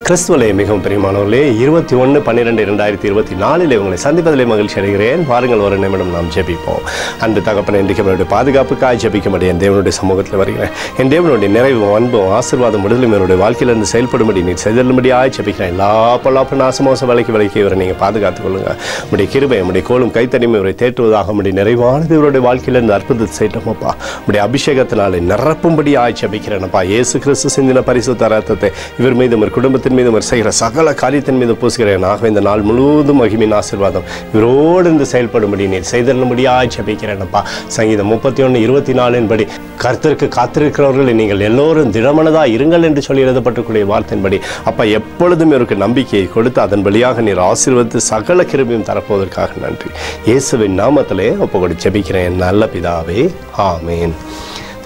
கிறிஸ்துவலே மிகவும் பிரியமானவர்களே, 21/12/2024 உங்களை சந்திப்பதிலே மகிழ்ச்சி அடைகிறேன். வாருங்கள், ஒரு நிமிடம் நாம் ஜெபிப்போம். அன்பு தகப்பனே, இன்றைக்கு அவருடைய பாதுகாப்புக்காக ஜெபிக்கும்படி என் தேவனுடைய சமூகத்தில் வருகிறேன். என் தேவனுடைய நிறைவும் அன்பும் ஆசீர்வாதம் விடுதலும் என்னுடைய வாழ்க்கையிலிருந்து செயல்படும்படி நீர் செய்தலும்படியாக ஜெபிக்கிறேன். எல்லா பொல்லாப்பு நாசமோச விலைக்கு இவரை நீங்கள் பாதுகாத்துக் கொள்ளுங்கள். உடைய கிருபை, உடைய கோலும் கைத்தடிமை இவரை தேற்றுவதாக உடைய நிறைவானது இவருடைய வாழ்க்கையிலிருந்து அற்புதத்தை செய்யட்டோமப்பா. உடைய அபிஷேகத்தினாலே நிரப்பும்படியாக ஜெபிக்கிறேன்ப்பா. இயேசு கிறிஸ்து சிந்தின பரிசுத்த ரத்தத்தை இவர் மீது ஒரு குடும்பத்தின் மீது செய்கிற சகல காரியத்தின் மீது பூசுகிறேன். ஆக இந்த நாள் முழுவதும் மகிமின் ஆசீர்வாதம் இவரோடு இருந்து செயல்படும்படி நீர் செய்தல்லும்படியாக ஜெபிக்கிறேன்ப்பா. சங்கீதம் 31:24 படி கர்த்தருக்கு காத்திருக்கிறவர்களை நீங்கள் எல்லோரும் திடமனதாக இருங்கள் என்று சொல்லி எழுதப்பட்டிருக்கூடிய வார்த்தையின்படி அப்பா எப்பொழுதும் இவருக்கு நம்பிக்கையை கொடுத்து அதன் வழியாக நீர் ஆசீர்வதித்து சகல கிருபையும் தரப்போவதற்காக நன்றி. இயேசுவின் நாமத்திலே ஒப்புக்கொடு ஜெபிக்கிறேன் நல்ல பிதாவே, ஆமேன்.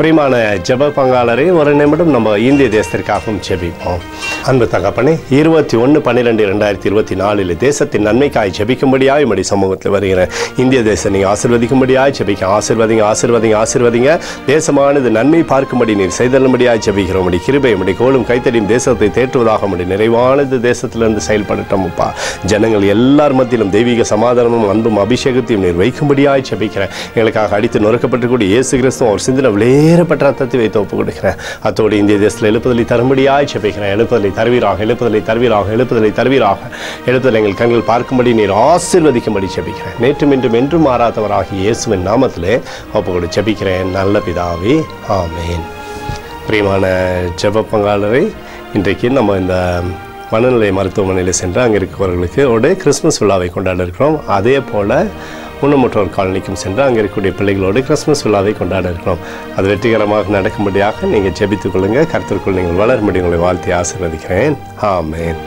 பிரியமான ஜெப பங்காளரை ஒரு நிமிடம் நம்ம இந்திய தேசத்திற்காகவும் ஜெபிப்போம். அன்பு தகப்பனே, 21/12/2024 தேசத்தின் நன்மைக்காய் ஜெபிக்கும்படியாய் உம்முடைய சமூகத்தில் வருகிறேன். இந்திய தேசம் நீங்கள் ஆசீர்வதிக்கும்படியாய் ஜெபிக்க ஆசீர்வதிங்க. தேசமானது நன்மை பார்க்கும்படி நீர் செய்தல்லும்படியாய் ஜெபிக்கிறோம். உம்முடைய கிருபை, உம்முடைய கோலும் கைத்தடியும் தேசத்தை தேற்றுவதாக உம்முடைய நிறைவானது தேசத்திலிருந்து செயல்படட்டோம்ப்பா. ஜனங்கள் எல்லார் மத்தியிலும் தெய்வீக சமாதானமும் அன்பும் அபிஷேகத்தையும் நீர் வைக்கும்படியாய் ஜெபிக்கிறேன். எங்களுக்காக அடித்து நொறுக்கப்பட்டுக்கூடிய இயேசு கிறிஸ்து அவர் சிந்தின வேறுபட்ட ரத்தத்தை வைத்து ஒப்புக் கொடுக்கிறேன். அத்தோடு இந்திய தேசத்தில் எழுப்புதலை தரும்படியாய் ஜெபிக்கிறேன். எழுப்புதலை எழுப்புதல் எங்கள் கண்கள் பார்க்கும்படி நீர் ஆசீர்வதிக்கும்படி ஜெபிக்கிறேன். நேற்றும் இன்றும் என்றும் மாறாதவராகிய இயேசுவின் நாமத்திலே ஒப்புக்கொடு ஜெபிக்கிறேன் நல்ல பிதாவே, ஆமேன். பிரியமான ஜெப பங்காளரை, இன்றைக்கு நம்ம இந்த மனநிலை மருத்துவமனையில் சென்று அங்கே இருக்கிறவர்களுக்கு ஒரு கிறிஸ்மஸ் விழாவை கொண்டாட இருக்கிறோம். அதே போல் ஊனமுற்றோர் காலனிக்கும் சென்று அங்கே இருக்கக்கூடிய பிள்ளைகளோடு கிறிஸ்மஸ் விழாவை கொண்டாட இருக்கிறோம். அது வெற்றிகரமாக நடக்கும்படியாக நீங்கள் ஜெபித்துக் கொள்ளுங்கள். கர்த்தருக்குள் நீங்கள் வளரும்படி உங்களை வாழ்த்தி ஆசீர்வதிக்கிறேன். ஆமேன்.